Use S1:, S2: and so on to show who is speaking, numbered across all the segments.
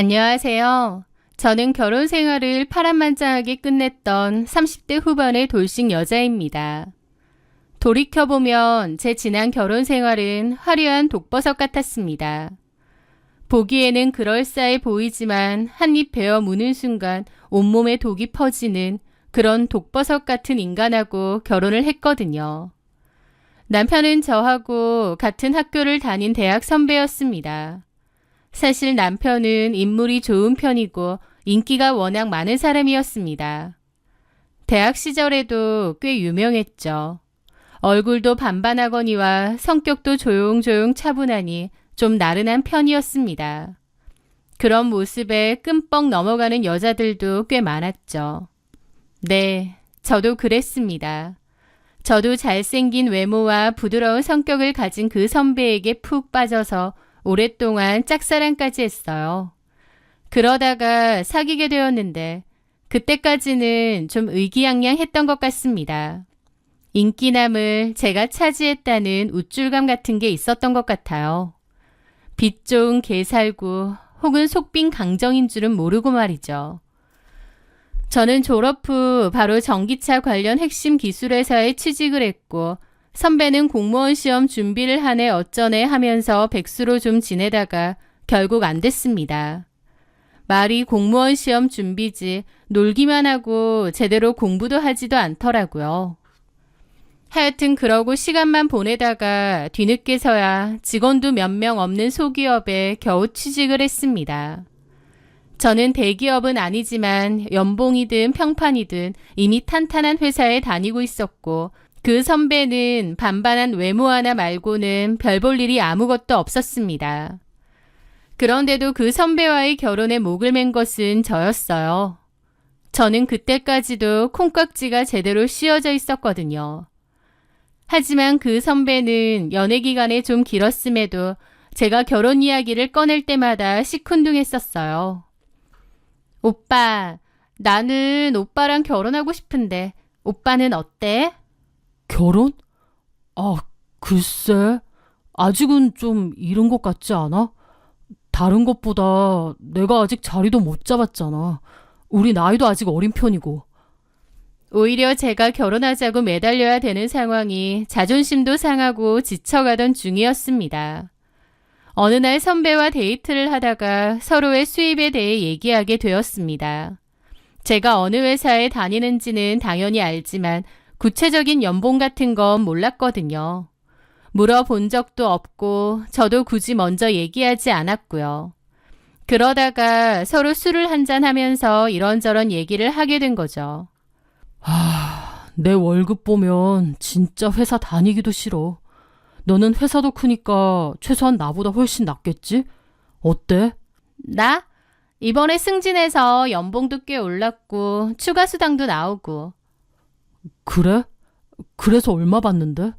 S1: 안녕하세요. 저는 결혼 생활을 파란만장하게 끝냈던 30대 후반의 돌싱 여자입니다. 돌이켜보면 제 지난 결혼 생활은 화려한 독버섯 같았습니다. 보기에는 그럴싸해 보이지만 한 입 베어 무는 순간 온몸에 독이 퍼지는 그런 독버섯 같은 인간하고 결혼을 했거든요. 남편은 저하고 같은 학교를 다닌 대학 선배였습니다. 사실 남편은 인물이 좋은 편이고 인기가 워낙 많은 사람이었습니다. 대학 시절에도 꽤 유명했죠. 얼굴도 반반하거니와 성격도 조용조용 차분하니 좀 나른한 편이었습니다. 그런 모습에 끔뻑 넘어가는 여자들도 꽤 많았죠. 네, 저도 그랬습니다. 저도 잘생긴 외모와 부드러운 성격을 가진 그 선배에게 푹 빠져서 오랫동안 짝사랑까지 했어요. 그러다가 사귀게 되었는데 그때까지는 좀 의기양양했던 것 같습니다. 인기남을 제가 차지했다는 우쭐감 같은 게 있었던 것 같아요. 빚 좋은 개살구 혹은 속빈 강정인 줄은 모르고 말이죠. 저는 졸업 후 바로 전기차 관련 핵심 기술회사에 취직을 했고 선배는 공무원 시험 준비를 하네 어쩌네 하면서 백수로 좀 지내다가 결국 안 됐습니다. 말이 공무원 시험 준비지 놀기만 하고 제대로 공부도 하지도 않더라고요. 하여튼 그러고 시간만 보내다가 뒤늦게서야 직원도 몇 명 없는 소기업에 겨우 취직을 했습니다. 저는 대기업은 아니지만 연봉이든 평판이든 이미 탄탄한 회사에 다니고 있었고 그 선배는 반반한 외모 하나 말고는 별 볼 일이 아무것도 없었습니다. 그런데도 그 선배와의 결혼에 목을 맨 것은 저였어요. 저는 그때까지도 콩깍지가 제대로 씌워져 있었거든요. 하지만 그 선배는 연애 기간이 좀 길었음에도 제가 결혼 이야기를 꺼낼 때마다 시큰둥했었어요. 오빠, 나는 오빠랑 결혼하고 싶은데 오빠는 어때?
S2: 결혼? 아, 글쎄. 아직은 좀 이른 것 같지 않아? 다른 것보다 내가 아직 자리도 못 잡았잖아. 우리 나이도 아직 어린 편이고.
S1: 오히려 제가 결혼하자고 매달려야 되는 상황이 자존심도 상하고 지쳐가던 중이었습니다. 어느 날 선배와 데이트를 하다가 서로의 수입에 대해 얘기하게 되었습니다. 제가 어느 회사에 다니는지는 당연히 알지만 구체적인 연봉 같은 건 몰랐거든요. 물어본 적도 없고 저도 굳이 먼저 얘기하지 않았고요. 그러다가 서로 술을 한잔 하면서 이런저런 얘기를 하게 된 거죠.
S2: 내 월급 보면 진짜 회사 다니기도 싫어. 너는 회사도 크니까 최소한 나보다 훨씬 낫겠지? 어때?
S1: 나? 이번에 승진해서 연봉도 꽤 올랐고 추가 수당도 나오고.
S2: 그래? 그래서 얼마 받는데?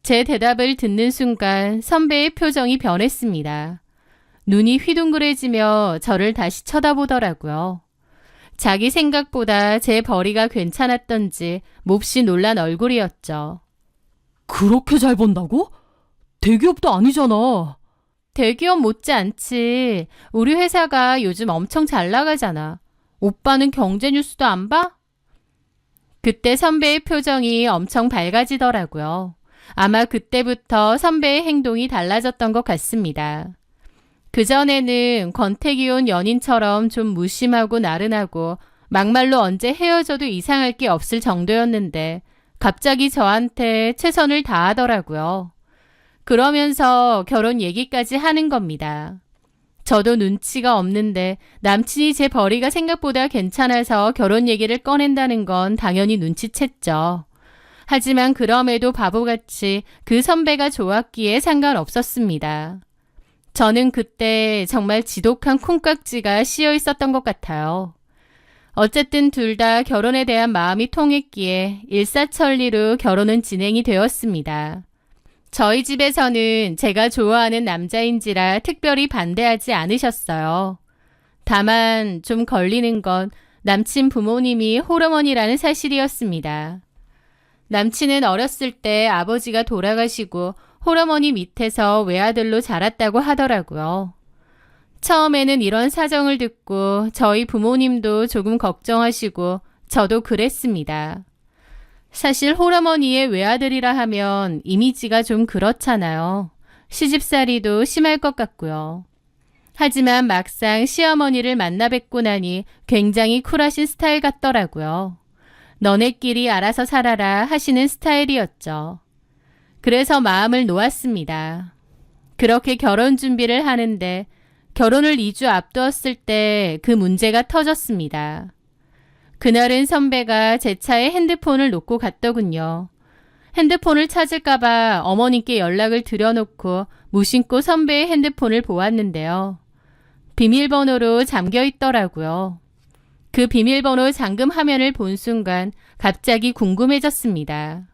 S1: 제 대답을 듣는 순간 선배의 표정이 변했습니다. 눈이 휘둥그레지며 저를 다시 쳐다보더라고요. 자기 생각보다 제 벌이가 괜찮았던지 몹시 놀란 얼굴이었죠.
S2: 그렇게 잘 번다고? 대기업도 아니잖아.
S1: 대기업 못지않지. 우리 회사가 요즘 엄청 잘 나가잖아. 오빠는 경제 뉴스도 안 봐? 그때 선배의 표정이 엄청 밝아지더라고요. 아마 그때부터 선배의 행동이 달라졌던 것 같습니다. 그전에는 권태기 온 연인처럼 좀 무심하고 나른하고 막말로 언제 헤어져도 이상할 게 없을 정도였는데 갑자기 저한테 최선을 다하더라고요. 그러면서 결혼 얘기까지 하는 겁니다. 저도 눈치가 없는데 남친이 제 벌이가 생각보다 괜찮아서 결혼 얘기를 꺼낸다는 건 당연히 눈치챘죠. 하지만 그럼에도 바보같이 그 선배가 좋았기에 상관없었습니다. 저는 그때 정말 지독한 콩깍지가 씌어 있었던 것 같아요. 어쨌든 둘 다 결혼에 대한 마음이 통했기에 일사천리로 결혼은 진행이 되었습니다. 저희 집에서는 제가 좋아하는 남자인지라 특별히 반대하지 않으셨어요. 다만 좀 걸리는 건 남친 부모님이 호르몬이라는 사실이었습니다. 남친은 어렸을 때 아버지가 돌아가시고 호르몬이 밑에서 외아들로 자랐다고 하더라고요. 처음에는 이런 사정을 듣고 저희 부모님도 조금 걱정하시고 저도 그랬습니다. 사실 홀어머니의 외아들이라 하면 이미지가 좀 그렇잖아요. 시집살이도 심할 것 같고요. 하지만 막상 시어머니를 만나 뵙고 나니 굉장히 쿨하신 스타일 같더라고요. 너네끼리 알아서 살아라 하시는 스타일이었죠. 그래서 마음을 놓았습니다. 그렇게 결혼 준비를 하는데 결혼을 2주 앞두었을 때 그 문제가 터졌습니다. 그날은 선배가 제 차에 핸드폰을 놓고 갔더군요. 핸드폰을 찾을까봐 어머님께 연락을 드려놓고 무심코 선배의 핸드폰을 보았는데요. 비밀번호로 잠겨 있더라고요. 그 비밀번호 잠금 화면을 본 순간 갑자기 궁금해졌습니다.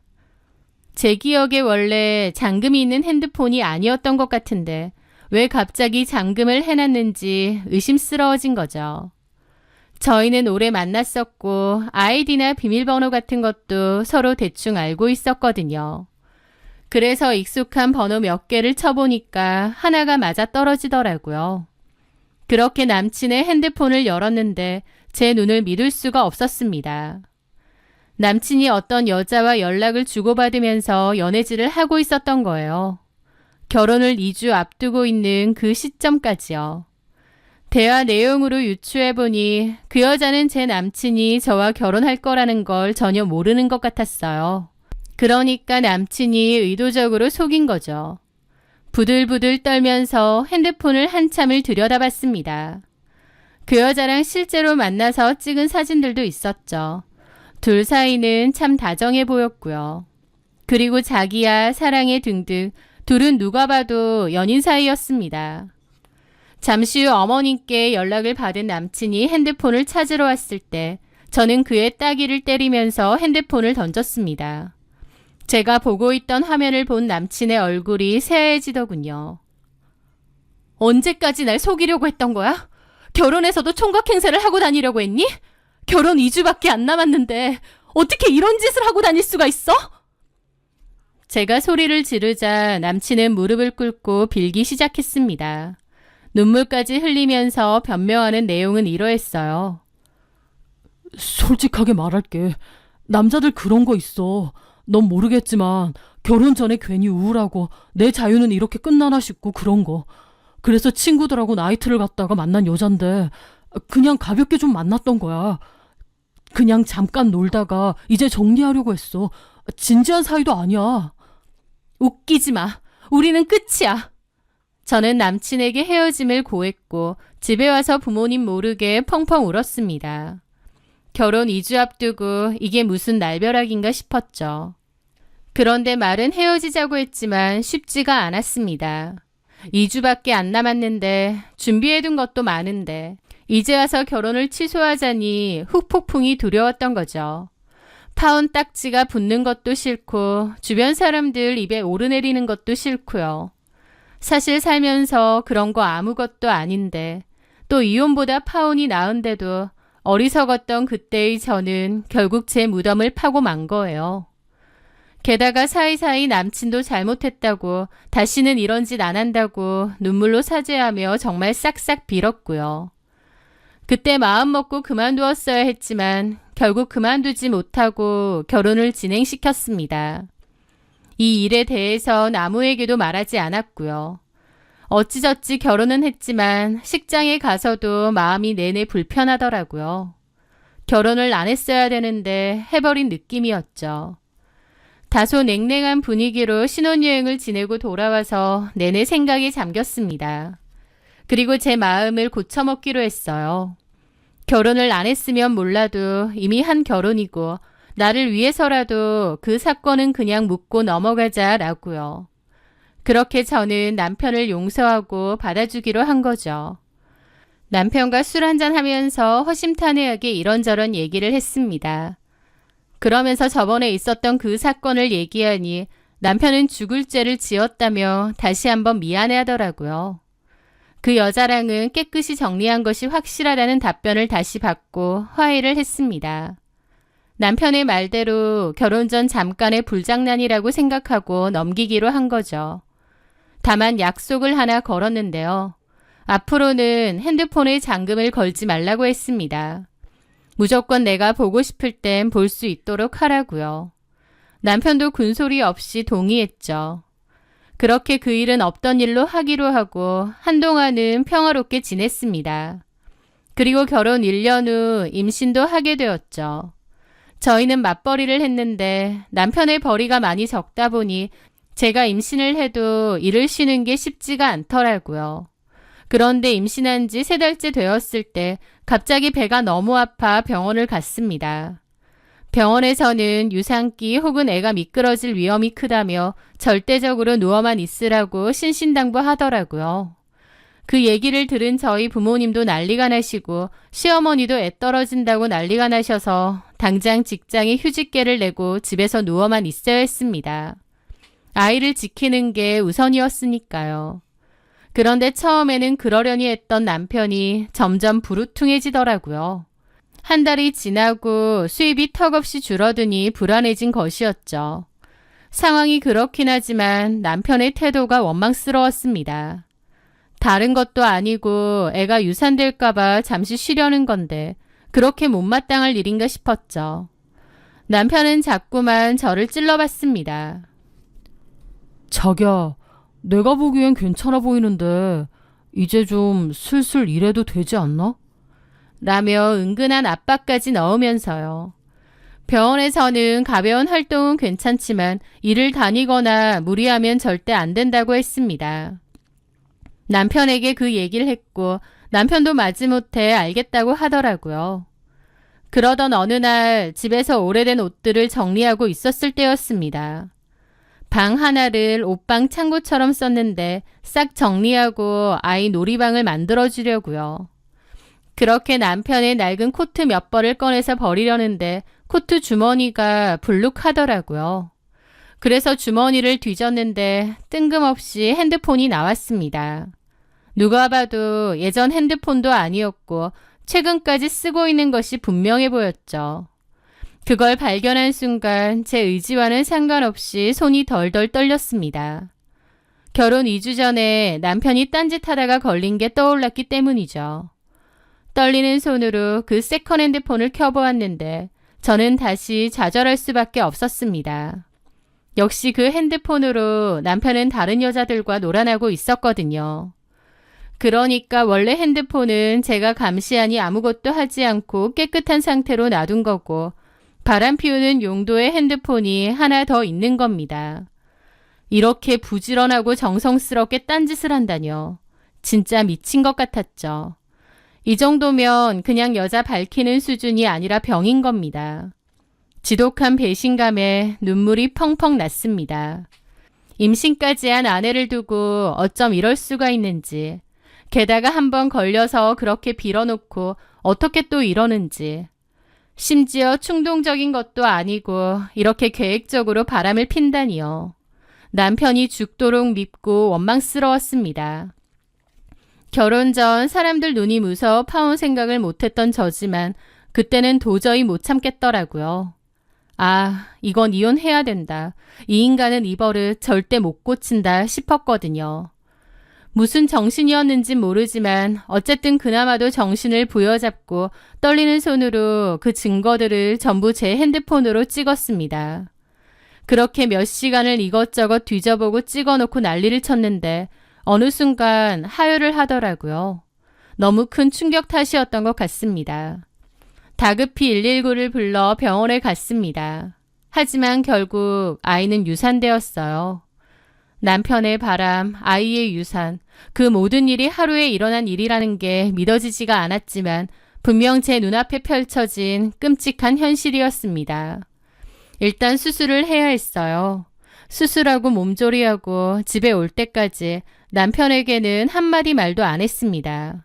S1: 제 기억에 원래 잠금이 있는 핸드폰이 아니었던 것 같은데 왜 갑자기 잠금을 해놨는지 의심스러워진 거죠. 저희는 오래 만났었고 아이디나 비밀번호 같은 것도 서로 대충 알고 있었거든요. 그래서 익숙한 번호 몇 개를 쳐보니까 하나가 맞아떨어지더라고요. 그렇게 남친의 핸드폰을 열었는데 제 눈을 믿을 수가 없었습니다. 남친이 어떤 여자와 연락을 주고받으면서 연애질을 하고 있었던 거예요. 결혼을 2주 앞두고 있는 그 시점까지요. 대화 내용으로 유추해보니 그 여자는 제 남친이 저와 결혼할 거라는 걸 전혀 모르는 것 같았어요. 그러니까 남친이 의도적으로 속인 거죠. 부들부들 떨면서 핸드폰을 한참을 들여다봤습니다. 그 여자랑 실제로 만나서 찍은 사진들도 있었죠. 둘 사이는 참 다정해 보였고요. 그리고 자기야, 사랑해 등등 둘은 누가 봐도 연인 사이였습니다. 잠시 후 어머님께 연락을 받은 남친이 핸드폰을 찾으러 왔을 때 저는 그의 따귀를 때리면서 핸드폰을 던졌습니다. 제가 보고 있던 화면을 본 남친의 얼굴이 새하얘지더군요. 언제까지 날 속이려고 했던 거야? 결혼해서도 총각 행세를 하고 다니려고 했니? 결혼 2주밖에 안 남았는데 어떻게 이런 짓을 하고 다닐 수가 있어? 제가 소리를 지르자 남친은 무릎을 꿇고 빌기 시작했습니다. 눈물까지 흘리면서 변명하는 내용은 이러했어요.
S2: 솔직하게 말할게. 남자들 그런 거 있어. 넌 모르겠지만 결혼 전에 괜히 우울하고 내 자유는 이렇게 끝나나 싶고 그런 거. 그래서 친구들하고 나이트를 갔다가 만난 여잔데 그냥 가볍게 좀 만났던 거야. 그냥 잠깐 놀다가 이제 정리하려고 했어. 진지한 사이도 아니야.
S1: 웃기지 마. 우리는 끝이야. 저는 남친에게 헤어짐을 고했고 집에 와서 부모님 모르게 펑펑 울었습니다. 결혼 2주 앞두고 이게 무슨 날벼락인가 싶었죠. 그런데 말은 헤어지자고 했지만 쉽지가 않았습니다. 2주밖에 안 남았는데 준비해둔 것도 많은데 이제 와서 결혼을 취소하자니 후폭풍이 두려웠던 거죠. 파혼 딱지가 붙는 것도 싫고 주변 사람들 입에 오르내리는 것도 싫고요. 사실 살면서 그런 거 아무것도 아닌데 또 이혼보다 파혼이 나은데도 어리석었던 그때의 저는 결국 제 무덤을 파고 만 거예요. 게다가 사이사이 남친도 잘못했다고 다시는 이런 짓 안 한다고 눈물로 사죄하며 정말 싹싹 빌었고요. 그때 마음 먹고 그만두었어야 했지만 결국 그만두지 못하고 결혼을 진행시켰습니다. 이 일에 대해선 아무에게도 말하지 않았고요. 어찌저찌 결혼은 했지만 식장에 가서도 마음이 내내 불편하더라고요. 결혼을 안 했어야 되는데 해버린 느낌이었죠. 다소 냉랭한 분위기로 신혼여행을 지내고 돌아와서 내내 생각에 잠겼습니다. 그리고 제 마음을 고쳐먹기로 했어요. 결혼을 안 했으면 몰라도 이미 한 결혼이고 나를 위해서라도 그 사건은 그냥 묻고 넘어가자라고요. 그렇게 저는 남편을 용서하고 받아주기로 한 거죠. 남편과 술 한잔 하면서 허심탄회하게 이런저런 얘기를 했습니다. 그러면서 저번에 있었던 그 사건을 얘기하니 남편은 죽을 죄를 지었다며 다시 한번 미안해 하더라고요. 그 여자랑은 깨끗이 정리한 것이 확실하다는 답변을 다시 받고 화해를 했습니다. 남편의 말대로 결혼 전 잠깐의 불장난이라고 생각하고 넘기기로 한 거죠. 다만 약속을 하나 걸었는데요. 앞으로는 핸드폰에 잠금을 걸지 말라고 했습니다. 무조건 내가 보고 싶을 땐 볼 수 있도록 하라고요. 남편도 군소리 없이 동의했죠. 그렇게 그 일은 없던 일로 하기로 하고 한동안은 평화롭게 지냈습니다. 그리고 결혼 1년 후 임신도 하게 되었죠. 저희는 맞벌이를 했는데 남편의 벌이가 많이 적다 보니 제가 임신을 해도 일을 쉬는 게 쉽지가 않더라고요. 그런데 임신한 지 3달째 되었을 때 갑자기 배가 너무 아파 병원을 갔습니다. 병원에서는 유산기 혹은 애가 미끄러질 위험이 크다며 절대적으로 누워만 있으라고 신신당부하더라고요. 그 얘기를 들은 저희 부모님도 난리가 나시고 시어머니도 애 떨어진다고 난리가 나셔서 당장 직장에 휴직계를 내고 집에서 누워만 있어야 했습니다. 아이를 지키는 게 우선이었으니까요. 그런데 처음에는 그러려니 했던 남편이 점점 부르퉁해지더라고요. 한 달이 지나고 수입이 턱없이 줄어드니 불안해진 것이었죠. 상황이 그렇긴 하지만 남편의 태도가 원망스러웠습니다. 다른 것도 아니고 애가 유산될까봐 잠시 쉬려는 건데 그렇게 못마땅할 일인가 싶었죠. 남편은 자꾸만 저를 찔러봤습니다.
S2: 자기야, 내가 보기엔 괜찮아 보이는데 이제 좀 슬슬 일해도 되지 않나?
S1: 라며 은근한 압박까지 넣으면서요. 병원에서는 가벼운 활동은 괜찮지만 일을 다니거나 무리하면 절대 안 된다고 했습니다. 남편에게 그 얘기를 했고 남편도 마지못해 알겠다고 하더라고요. 그러던 어느 날 집에서 오래된 옷들을 정리하고 있었을 때였습니다. 방 하나를 옷방 창고처럼 썼는데 싹 정리하고 아이 놀이방을 만들어주려고요. 그렇게 남편의 낡은 코트 몇 벌을 꺼내서 버리려는데 코트 주머니가 불룩하더라고요. 그래서 주머니를 뒤졌는데 뜬금없이 핸드폰이 나왔습니다. 누가 봐도 예전 핸드폰도 아니었고 최근까지 쓰고 있는 것이 분명해 보였죠. 그걸 발견한 순간 제 의지와는 상관없이 손이 덜덜 떨렸습니다. 결혼 2주 전에 남편이 딴짓하다가 걸린 게 떠올랐기 때문이죠. 떨리는 손으로 그 세컨핸드 폰을 켜보았는데 저는 다시 좌절할 수밖에 없었습니다. 역시 그 핸드폰으로 남편은 다른 여자들과 놀아나고 있었거든요. 그러니까 원래 핸드폰은 제가 감시하니 아무것도 하지 않고 깨끗한 상태로 놔둔 거고 바람 피우는 용도의 핸드폰이 하나 더 있는 겁니다. 이렇게 부지런하고 정성스럽게 딴짓을 한다뇨. 진짜 미친 것 같았죠. 이 정도면 그냥 여자 밝히는 수준이 아니라 병인 겁니다. 지독한 배신감에 눈물이 펑펑 났습니다. 임신까지 한 아내를 두고 어쩜 이럴 수가 있는지, 게다가 한번 걸려서 그렇게 빌어놓고 어떻게 또 이러는지, 심지어 충동적인 것도 아니고 이렇게 계획적으로 바람을 핀다니요. 남편이 죽도록 밉고 원망스러웠습니다. 결혼 전 사람들 눈이 무서워 파혼 생각을 못했던 저지만 그때는 도저히 못 참겠더라고요. 아, 이건 이혼해야 된다. 이 인간은 이 버릇 절대 못 고친다 싶었거든요. 무슨 정신이었는진 모르지만 어쨌든 그나마도 정신을 부여잡고 떨리는 손으로 그 증거들을 전부 제 핸드폰으로 찍었습니다. 그렇게 몇 시간을 이것저것 뒤져보고 찍어놓고 난리를 쳤는데 어느 순간 하혈을 하더라고요. 너무 큰 충격 탓이었던 것 같습니다. 다급히 119를 불러 병원에 갔습니다. 하지만 결국 아이는 유산되었어요. 남편의 바람, 아이의 유산, 그 모든 일이 하루에 일어난 일이라는 게 믿어지지가 않았지만 분명 제 눈앞에 펼쳐진 끔찍한 현실이었습니다. 일단 수술을 해야 했어요. 수술하고 몸조리하고 집에 올 때까지 남편에게는 한마디 말도 안 했습니다.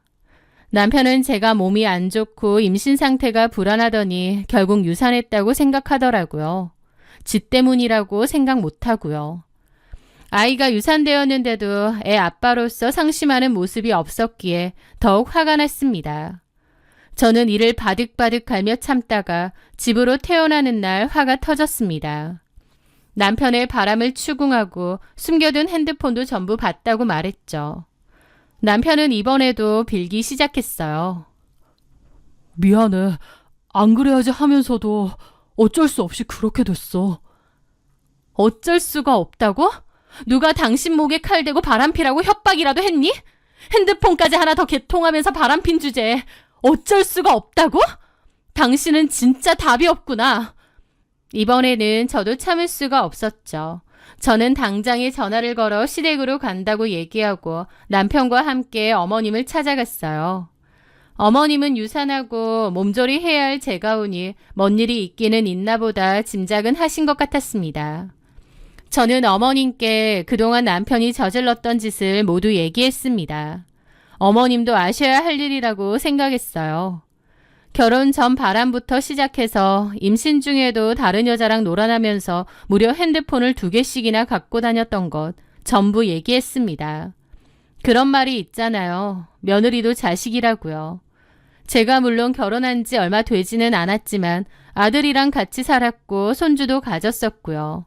S1: 남편은 제가 몸이 안 좋고 임신 상태가 불안하더니 결국 유산했다고 생각하더라고요. 지 때문이라고 생각 못하고요. 아이가 유산되었는데도 애 아빠로서 상심하는 모습이 없었기에 더욱 화가 났습니다. 저는 이를 바득바득 갈며 참다가 집으로 태어나는 날 화가 터졌습니다. 남편의 바람을 추궁하고 숨겨둔 핸드폰도 전부 봤다고 말했죠. 남편은 이번에도 빌기 시작했어요.
S2: 미안해. 안 그래야지 하면서도 어쩔 수 없이 그렇게 됐어.
S1: 어쩔 수가 없다고? 누가 당신 목에 칼 대고 바람피라고 협박이라도 했니? 핸드폰까지 하나 더 개통하면서 바람핀 주제에 어쩔 수가 없다고? 당신은 진짜 답이 없구나. 이번에는 저도 참을 수가 없었죠. 저는 당장에 전화를 걸어 시댁으로 간다고 얘기하고 남편과 함께 어머님을 찾아갔어요. 어머님은 유산하고 몸조리 해야 할 제가 오니 뭔 일이 있기는 있나 보다 짐작은 하신 것 같았습니다. 저는 어머님께 그동안 남편이 저질렀던 짓을 모두 얘기했습니다. 어머님도 아셔야 할 일이라고 생각했어요. 결혼 전 바람부터 시작해서 임신 중에도 다른 여자랑 놀아나면서 무려 핸드폰을 2개씩이나 갖고 다녔던 것 전부 얘기했습니다. 그런 말이 있잖아요. 며느리도 자식이라고요. 제가 물론 결혼한 지 얼마 되지는 않았지만 아들이랑 같이 살았고 손주도 가졌었고요.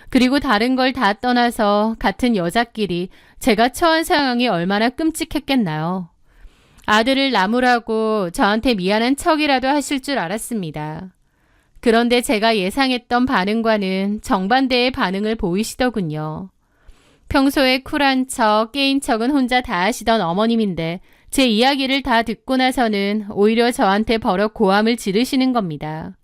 S1: 그리고 다른 걸 다 떠나서 같은 여자끼리 제가 처한 상황이 얼마나 끔찍했겠나요. 아들을 나무라고 저한테 미안한 척이라도 하실 줄 알았습니다. 그런데 제가 예상했던 반응과는 정반대의 반응을 보이시더군요. 평소에 쿨한 척, 깨인 척은 혼자 다 하시던 어머님인데 제 이야기를 다 듣고 나서는 오히려 저한테 버럭 고함을 지르시는 겁니다.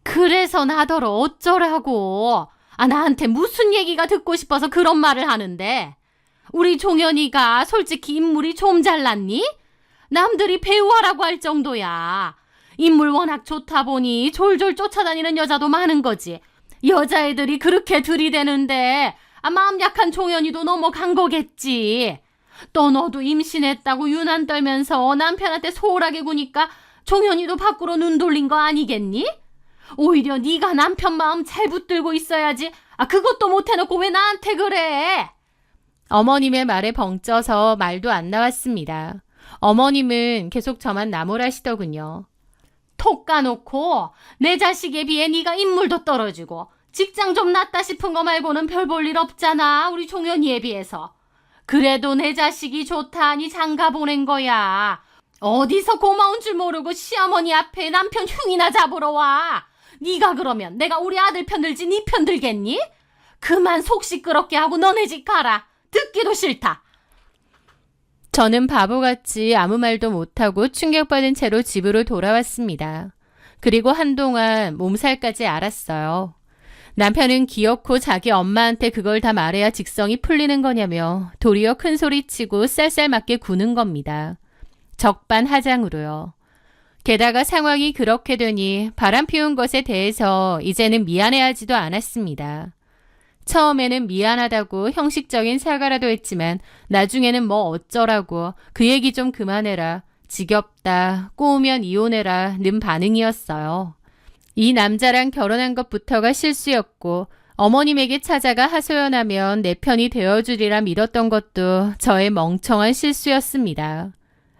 S1: 그래서 나더러 어쩌라고. 나한테 무슨 얘기가 듣고 싶어서 그런 말을 하는데. 우리 종현이가 솔직히 인물이 좀 잘났니? 남들이 배우하라고 할 정도야. 인물 워낙 좋다 보니 졸졸 쫓아다니는 여자도 많은 거지. 여자애들이 그렇게 들이대는데 마음 약한 종현이도 넘어간 거겠지. 또 너도 임신했다고 유난 떨면서 남편한테 소홀하게 구니까 종현이도 밖으로 눈 돌린 거 아니겠니? 오히려 네가 남편 마음 잘 붙들고 있어야지. 그것도 못해놓고 왜 나한테 그래? 어머님의 말에 벙쪄서 말도 안 나왔습니다. 어머님은 계속 저만 나무라시더군요. 톡 까놓고 내 자식에 비해 네가 인물도 떨어지고 직장 좀 낫다 싶은 거 말고는 별 볼 일 없잖아. 우리 종현이에 비해서. 그래도 내 자식이 좋다 하니 장가 보낸 거야. 어디서 고마운 줄 모르고 시어머니 앞에 남편 흉이나 잡으러 와. 네가 그러면 내가 우리 아들 편 들지 네 편 들겠니? 그만 속 시끄럽게 하고 너네 집 가라. 듣기도 싫다. 저는 바보같이 아무 말도 못하고 충격받은 채로 집으로 돌아왔습니다. 그리고 한동안 몸살까지 앓았어요. 남편은 기어코 자기 엄마한테 그걸 다 말해야 직성이 풀리는 거냐며 도리어 큰 소리치고 쌀쌀맞게 구는 겁니다. 적반하장으로요. 게다가 상황이 그렇게 되니 바람 피운 것에 대해서 이제는 미안해하지도 않았습니다. 처음에는 미안하다고 형식적인 사과라도 했지만 나중에는 뭐 어쩌라고 그 얘기 좀 그만해라. 지겹다. 꼬우면 이혼해라. 는 반응이었어요. 이 남자랑 결혼한 것부터가 실수였고 어머님에게 찾아가 하소연하면 내 편이 되어주리라 믿었던 것도 저의 멍청한 실수였습니다.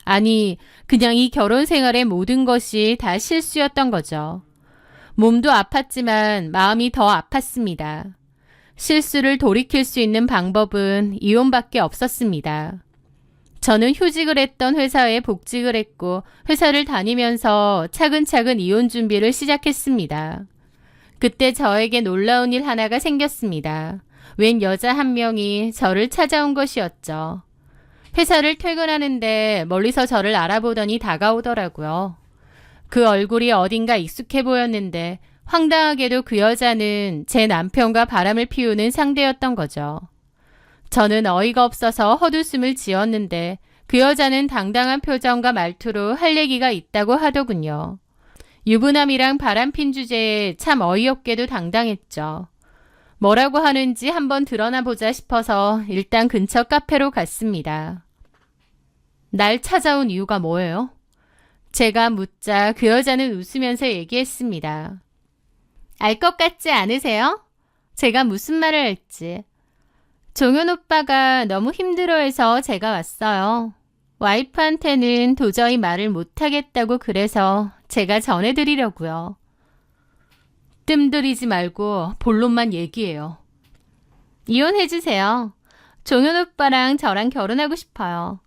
S1: 아니, 그냥 이 결혼 생활의 모든 것이 다 실수였던 거죠. 몸도 아팠지만 마음이 더 아팠습니다. 실수를 돌이킬 수 있는 방법은 이혼밖에 없었습니다. 저는 휴직을 했던 회사에 복직을 했고 회사를 다니면서 차근차근 이혼 준비를 시작했습니다. 그때 저에게 놀라운 일 하나가 생겼습니다. 웬 여자 한 명이 저를 찾아온 것이었죠. 회사를 퇴근하는데 멀리서 저를 알아보더니 다가오더라고요. 그 얼굴이 어딘가 익숙해 보였는데 황당하게도 그 여자는 제 남편과 바람을 피우는 상대였던 거죠. 저는 어이가 없어서 헛웃음을 지었는데 그 여자는 당당한 표정과 말투로 할 얘기가 있다고 하더군요. 유부남이랑 바람핀 주제에 참 어이없게도 당당했죠. 뭐라고 하는지 한번 드러나 보자 싶어서 일단 근처 카페로 갔습니다. 날 찾아온 이유가 뭐예요? 제가 묻자 그 여자는 웃으면서 얘기했습니다. 알 것 같지 않으세요? 제가 무슨 말을 할지. 종현 오빠가 너무 힘들어해서 제가 왔어요. 와이프한테는 도저히 말을 못하겠다고 그래서 제가 전해드리려고요. 뜸들이지 말고 본론만 얘기해요. 이혼해주세요. 종현 오빠랑 저랑 결혼하고 싶어요.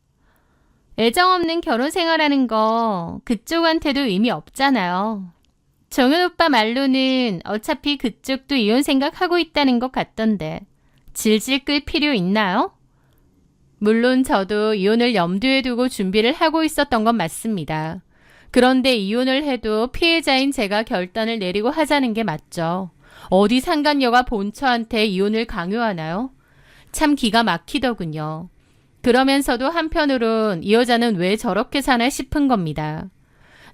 S1: 애정 없는 결혼 생활하는 거 그쪽한테도 의미 없잖아요. 정현 오빠 말로는 어차피 그쪽도 이혼 생각하고 있다는 것 같던데 질질 끌 필요 있나요? 물론 저도 이혼을 염두에 두고 준비를 하고 있었던 건 맞습니다. 그런데 이혼을 해도 피해자인 제가 결단을 내리고 하자는 게 맞죠. 어디 상간녀가 본처한테 이혼을 강요하나요? 참 기가 막히더군요. 그러면서도 한편으론 이 여자는 왜 저렇게 사나 싶은 겁니다.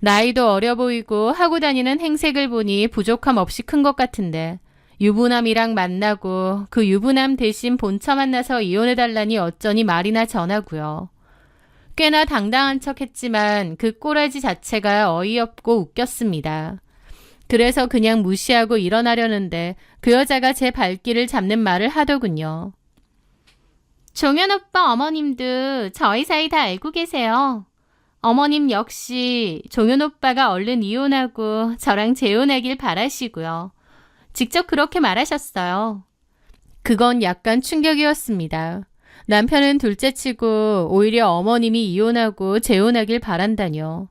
S1: 나이도 어려 보이고 하고 다니는 행색을 보니 부족함 없이 큰 것 같은데 유부남이랑 만나고 그 유부남 대신 본처 만나서 이혼해달라니 어쩌니 말이나 전하고요. 꽤나 당당한 척 했지만 그 꼬라지 자체가 어이없고 웃겼습니다. 그래서 그냥 무시하고 일어나려는데 그 여자가 제 발길을 잡는 말을 하더군요. 종현 오빠 어머님도 저희 사이 다 알고 계세요. 어머님 역시 종현 오빠가 얼른 이혼하고 저랑 재혼하길 바라시고요. 직접 그렇게 말하셨어요. 그건 약간 충격이었습니다. 남편은 둘째치고 오히려 어머님이 이혼하고 재혼하길 바란다뇨.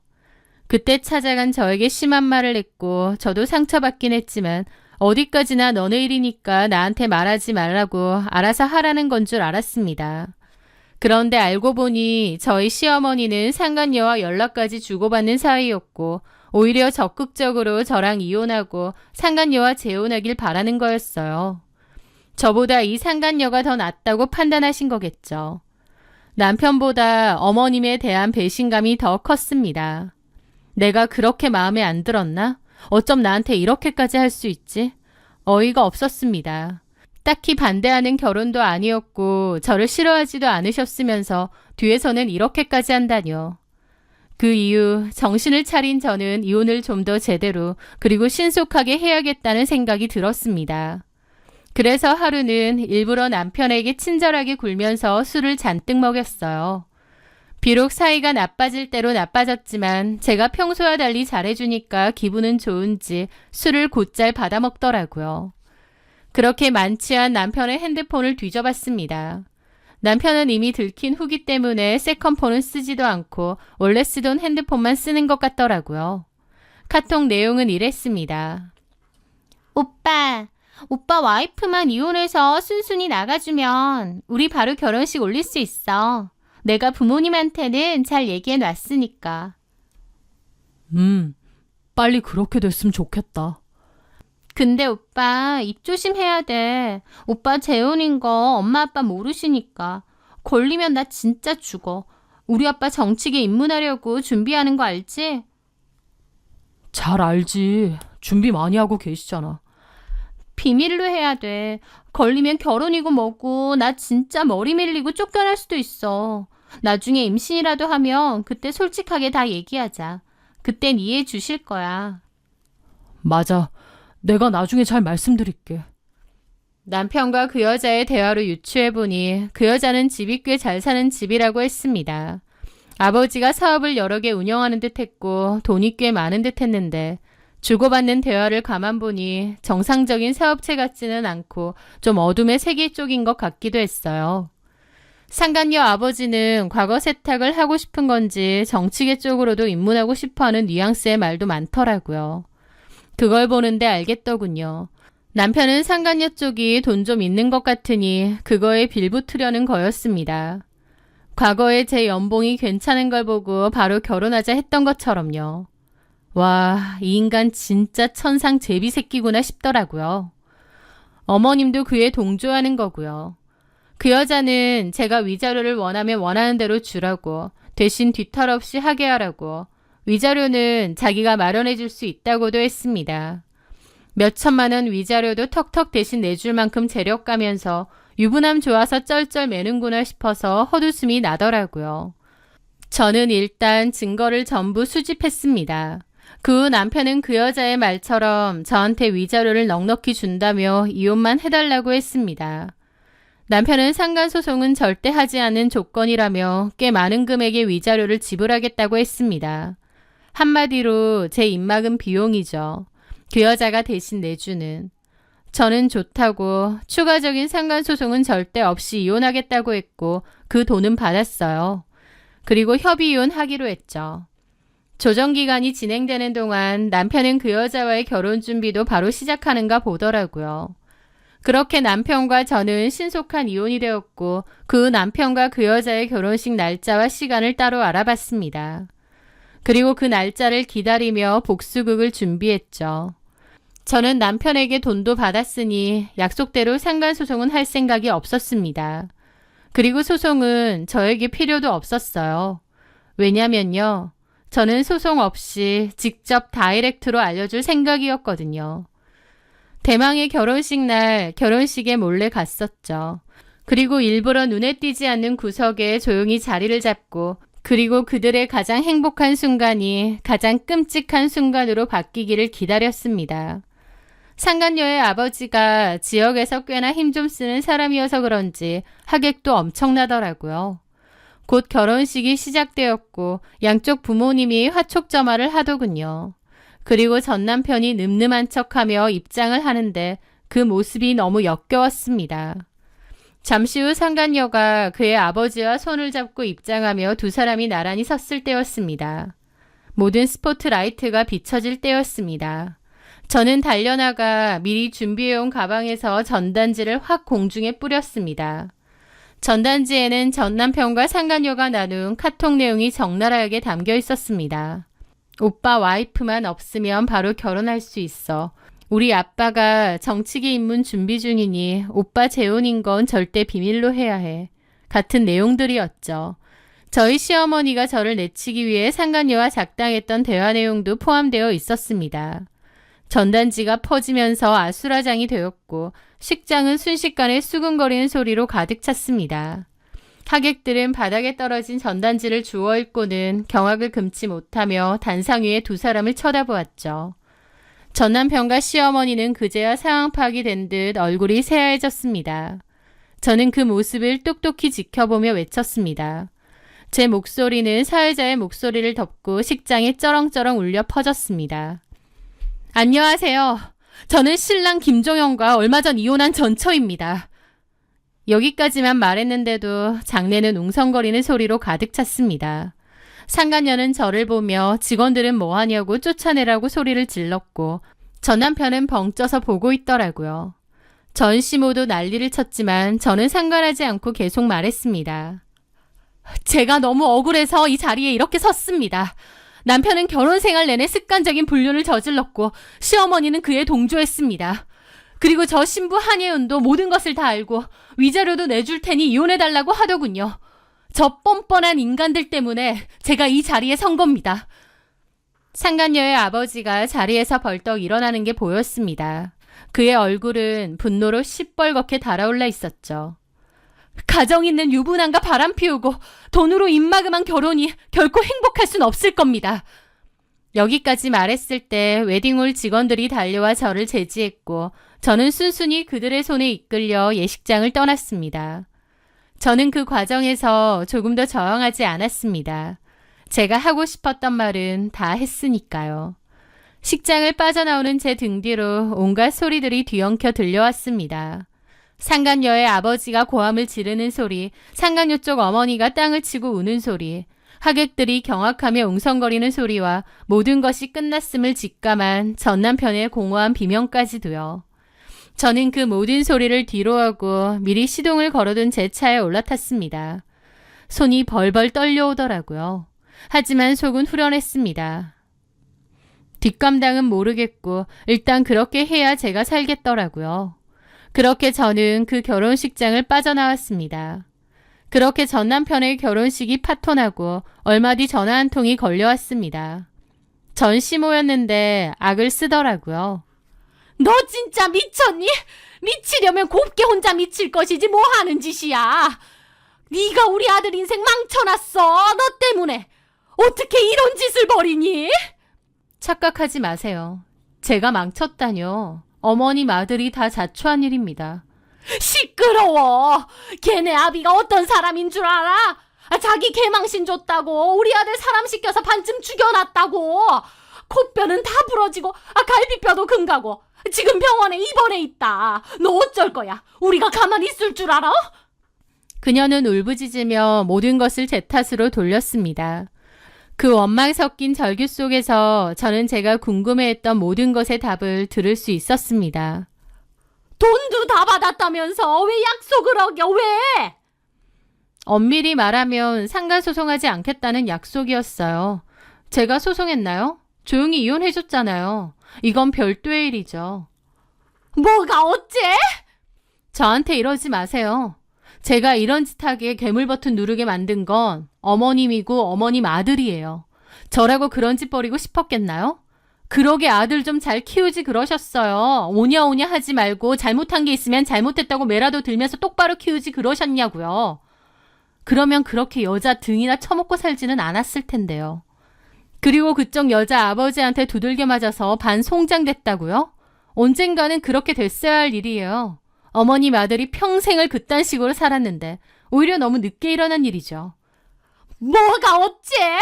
S1: 그때 찾아간 저에게 심한 말을 했고 저도 상처받긴 했지만 어디까지나 너네 일이니까 나한테 말하지 말라고 알아서 하라는 건 줄 알았습니다. 그런데 알고 보니 저희 시어머니는 상간녀와 연락까지 주고받는 사이였고 오히려 적극적으로 저랑 이혼하고 상간녀와 재혼하길 바라는 거였어요. 저보다 이 상간녀가 더 낫다고 판단하신 거겠죠. 남편보다 어머님에 대한 배신감이 더 컸습니다. 내가 그렇게 마음에 안 들었나? 어쩜 나한테 이렇게까지 할 수 있지? 어이가 없었습니다. 딱히 반대하는 결혼도 아니었고 저를 싫어하지도 않으셨으면서 뒤에서는 이렇게까지 한다뇨. 그 이후 정신을 차린 저는 이혼을 좀 더 제대로 그리고 신속하게 해야겠다는 생각이 들었습니다. 그래서 하루는 일부러 남편에게 친절하게 굴면서 술을 잔뜩 먹였어요. 비록 사이가 나빠질 대로 나빠졌지만 제가 평소와 달리 잘해주니까 기분은 좋은지 술을 곧잘 받아먹더라고요. 그렇게 만취한 남편의 핸드폰을 뒤져봤습니다. 남편은 이미 들킨 후기 때문에 세컨폰은 쓰지도 않고 원래 쓰던 핸드폰만 쓰는 것 같더라고요. 카톡 내용은 이랬습니다. 오빠 와이프만 이혼해서 순순히 나가주면 우리 바로 결혼식 올릴 수 있어. 내가 부모님한테는 잘 얘기해 놨으니까.
S2: 빨리 그렇게 됐으면 좋겠다.
S1: 근데 오빠 입 조심해야 돼. 오빠 재혼인 거 엄마 아빠 모르시니까. 걸리면 나 진짜 죽어. 우리 아빠 정치계 입문하려고 준비하는 거 알지?
S2: 잘 알지. 준비 많이 하고 계시잖아.
S1: 비밀로 해야 돼. 걸리면 결혼이고 뭐고 나 진짜 머리 밀리고 쫓겨날 수도 있어. 나중에 임신이라도 하면 그때 솔직하게 다 얘기하자. 그땐 이해해 주실 거야.
S2: 맞아. 내가 나중에 잘 말씀드릴게.
S1: 남편과 그 여자의 대화로 유추해보니 그 여자는 집이 꽤 잘 사는 집이라고 했습니다. 아버지가 사업을 여러 개 운영하는 듯 했고 돈이 꽤 많은 듯 했는데 주고받는 대화를 가만 보니 정상적인 사업체 같지는 않고 좀 어둠의 세계 쪽인 것 같기도 했어요. 상간녀 아버지는 과거 세탁을 하고 싶은 건지 정치계 쪽으로도 입문하고 싶어하는 뉘앙스의 말도 많더라고요. 그걸 보는데 알겠더군요. 남편은 상간녀 쪽이 돈 좀 있는 것 같으니 그거에 빌붙으려는 거였습니다. 과거에 제 연봉이 괜찮은 걸 보고 바로 결혼하자 했던 것처럼요. 와, 이 인간 진짜 천상 제비새끼구나 싶더라고요. 어머님도 그에 동조하는 거고요. 그 여자는 제가 위자료를 원하면 원하는 대로 주라고 대신 뒤탈 없이 하게 하라고 위자료는 자기가 마련해 줄 수 있다고도 했습니다. 몇 천만 원 위자료도 턱턱 대신 내줄 만큼 재력가면서 유부남 좋아서 쩔쩔 매는구나 싶어서 헛웃음이 나더라고요. 저는 일단 증거를 전부 수집했습니다. 그 후 남편은 그 여자의 말처럼 저한테 위자료를 넉넉히 준다며 이혼만 해달라고 했습니다. 남편은 상간소송은 절대 하지 않는 조건이라며 꽤 많은 금액의 위자료를 지불하겠다고 했습니다. 한마디로 제 입막은 비용이죠. 그 여자가 대신 내주는. 저는 좋다고 추가적인 상간소송은 절대 없이 이혼하겠다고 했고 그 돈은 받았어요. 그리고 협의 이혼하기로 했죠. 조정 기간이 진행되는 동안 남편은 그 여자와의 결혼 준비도 바로 시작하는가 보더라고요. 그렇게 남편과 저는 신속한 이혼이 되었고 그 남편과 그 여자의 결혼식 날짜와 시간을 따로 알아봤습니다. 그리고 그 날짜를 기다리며 복수극을 준비했죠. 저는 남편에게 돈도 받았으니 약속대로 상간소송은 할 생각이 없었습니다. 그리고 소송은 저에게 필요도 없었어요. 왜냐면요. 저는 소송 없이 직접 다이렉트로 알려줄 생각이었거든요. 대망의 결혼식 날 결혼식에 몰래 갔었죠. 그리고 일부러 눈에 띄지 않는 구석에 조용히 자리를 잡고 그리고 그들의 가장 행복한 순간이 가장 끔찍한 순간으로 바뀌기를 기다렸습니다. 상간녀의 아버지가 지역에서 꽤나 힘 좀 쓰는 사람이어서 그런지 하객도 엄청나더라고요. 곧 결혼식이 시작되었고 양쪽 부모님이 화촉점화를 하더군요. 그리고 전 남편이 늠름한 척하며 입장을 하는데 그 모습이 너무 역겨웠습니다. 잠시 후 상간녀가 그의 아버지와 손을 잡고 입장하며 두 사람이 나란히 섰을 때였습니다. 모든 스포트라이트가 비춰질 때였습니다. 저는 달려나가 미리 준비해온 가방에서 전단지를 확 공중에 뿌렸습니다. 전단지에는 전 남편과 상간녀가 나눈 카톡 내용이 적나라하게 담겨 있었습니다. 오빠 와이프만 없으면 바로 결혼할 수 있어. 우리 아빠가 정치계 입문 준비 중이니 오빠 재혼인 건 절대 비밀로 해야 해. 같은 내용들이었죠. 저희 시어머니가 저를 내치기 위해 상간녀와 작당했던 대화 내용도 포함되어 있었습니다. 전단지가 퍼지면서 아수라장이 되었고 식장은 순식간에 수근거리는 소리로 가득 찼습니다. 하객들은 바닥에 떨어진 전단지를 주워 읽고는 경악을 금치 못하며 단상 위에 두 사람을 쳐다보았죠. 전 남편과 시어머니는 그제야 상황 파악이 된 듯 얼굴이 새하얘졌습니다. 저는 그 모습을 똑똑히 지켜보며 외쳤습니다. 제 목소리는 사회자의 목소리를 덮고 식장에 쩌렁쩌렁 울려 퍼졌습니다. 안녕하세요. 저는 신랑 김종영과 얼마 전 이혼한 전처입니다. 여기까지만 말했는데도 장내는 웅성거리는 소리로 가득 찼습니다. 상간녀는 저를 보며 직원들은 뭐하냐고 쫓아내라고 소리를 질렀고 전 남편은 벙쪄서 보고 있더라고요. 전씨 모두 난리를 쳤지만 저는 상관하지 않고 계속 말했습니다. 제가 너무 억울해서 이 자리에 이렇게 섰습니다. 남편은 결혼 생활 내내 습관적인 불륜을 저질렀고 시어머니는 그에 동조했습니다. 그리고 저 신부 한예은도 모든 것을 다 알고 위자료도 내줄 테니 이혼해달라고 하더군요. 저 뻔뻔한 인간들 때문에 제가 이 자리에 선 겁니다. 상간녀의 아버지가 자리에서 벌떡 일어나는 게 보였습니다. 그의 얼굴은 분노로 시뻘겋게 달아올라 있었죠. 가정 있는 유부남과 바람 피우고 돈으로 입마금한 결혼이 결코 행복할 순 없을 겁니다. 여기까지 말했을 때 웨딩홀 직원들이 달려와 저를 제지했고 저는 순순히 그들의 손에 이끌려 예식장을 떠났습니다. 저는 그 과정에서 조금 더 저항하지 않았습니다. 제가 하고 싶었던 말은 다 했으니까요. 식장을 빠져나오는 제 등 뒤로 온갖 소리들이 뒤엉켜 들려왔습니다. 상간녀의 아버지가 고함을 지르는 소리, 상간녀 쪽 어머니가 땅을 치고 우는 소리, 하객들이 경악하며 웅성거리는 소리와 모든 것이 끝났음을 직감한 전 남편의 공허한 비명까지도요. 저는 그 모든 소리를 뒤로하고 미리 시동을 걸어둔 제 차에 올라탔습니다. 손이 벌벌 떨려오더라고요. 하지만 속은 후련했습니다. 뒷감당은 모르겠고 일단 그렇게 해야 제가 살겠더라고요. 그렇게 저는 그 결혼식장을 빠져나왔습니다. 그렇게 전 남편의 결혼식이 파토나고 얼마 뒤 전화 한 통이 걸려왔습니다. 전 시모였는데 악을 쓰더라고요. 너 진짜 미쳤니? 미치려면 곱게 혼자 미칠 것이지 뭐 하는 짓이야. 네가 우리 아들 인생 망쳐놨어. 너 때문에. 어떻게 이런 짓을 벌이니? 착각하지 마세요. 제가 망쳤다뇨. 어머님 아들이 다 자초한 일입니다. 시끄러워. 걔네 아비가 어떤 사람인 줄 알아? 자기 개망신 줬다고 우리 아들 사람 시켜서 반쯤 죽여놨다고. 콧뼈는 다 부러지고 갈비뼈도 금가고 지금 병원에 입원해 있다. 너 어쩔 거야? 우리가 가만히 있을 줄 알아? 그녀는 울부짖으며 모든 것을 제 탓으로 돌렸습니다. 그 원망 섞인 절규 속에서 저는 제가 궁금해했던 모든 것의 답을 들을 수 있었습니다.
S2: 돈도 다 받았다면서 왜 약속을 어겨? 왜?
S1: 엄밀히 말하면 상가 소송하지 않겠다는 약속이었어요. 제가 소송했나요? 조용히 이혼해줬잖아요. 이건 별도의 일이죠.
S2: 뭐가 어째?
S1: 저한테 이러지 마세요. 제가 이런 짓 하게 괴물 버튼 누르게 만든 건 어머님이고 어머님 아들이에요. 저라고 그런 짓 버리고 싶었겠나요? 그러게 아들 좀 잘 키우지 그러셨어요. 오냐오냐 하지 말고 잘못한 게 있으면 잘못했다고 매라도 들면서 똑바로 키우지 그러셨냐고요. 그러면 그렇게 여자 등이나 처먹고 살지는 않았을 텐데요. 그리고 그쪽 여자 아버지한테 두들겨 맞아서 반 송장됐다고요? 언젠가는 그렇게 됐어야 할 일이에요. 어머님 아들이 평생을 그딴 식으로 살았는데 오히려 너무 늦게 일어난 일이죠.
S2: 뭐가 어째?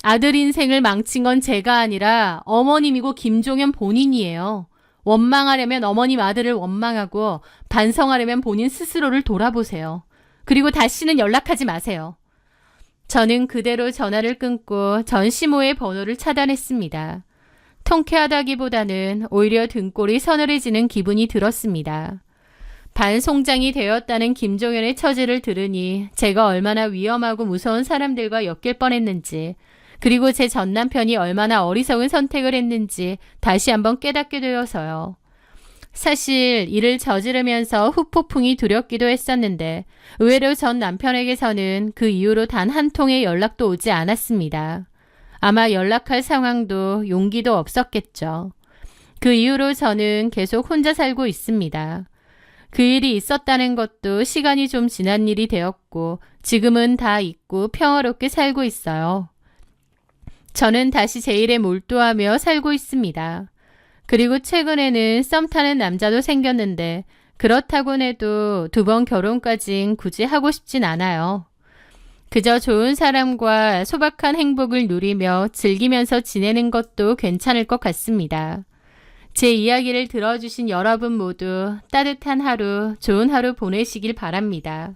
S1: 아들 인생을 망친 건 제가 아니라 어머님이고 김종현 본인이에요. 원망하려면 어머님 아들을 원망하고 반성하려면 본인 스스로를 돌아보세요. 그리고 다시는 연락하지 마세요. 저는 그대로 전화를 끊고 전시모의 번호를 차단했습니다. 통쾌하다기보다는 오히려 등골이 서늘해지는 기분이 들었습니다. 반송장이 되었다는 김종현의 처지를 들으니 제가 얼마나 위험하고 무서운 사람들과 엮일 뻔했는지, 그리고 제 전남편이 얼마나 어리석은 선택을 했는지 다시 한번 깨닫게 되어서요. 사실 이를 저지르면서 후폭풍이 두렵기도 했었는데 의외로 전 남편에게서는 그 이후로 단 한 통의 연락도 오지 않았습니다. 아마 연락할 상황도 용기도 없었겠죠. 그 이후로 저는 계속 혼자 살고 있습니다. 그 일이 있었다는 것도 시간이 좀 지난 일이 되었고 지금은 다 잊고 평화롭게 살고 있어요. 저는 다시 제 일에 몰두하며 살고 있습니다. 그리고 최근에는 썸 타는 남자도 생겼는데 그렇다곤 해도 2번 결혼까진 굳이 하고 싶진 않아요. 그저 좋은 사람과 소박한 행복을 누리며 즐기면서 지내는 것도 괜찮을 것 같습니다. 제 이야기를 들어주신 여러분 모두 따뜻한 하루, 좋은 하루 보내시길 바랍니다.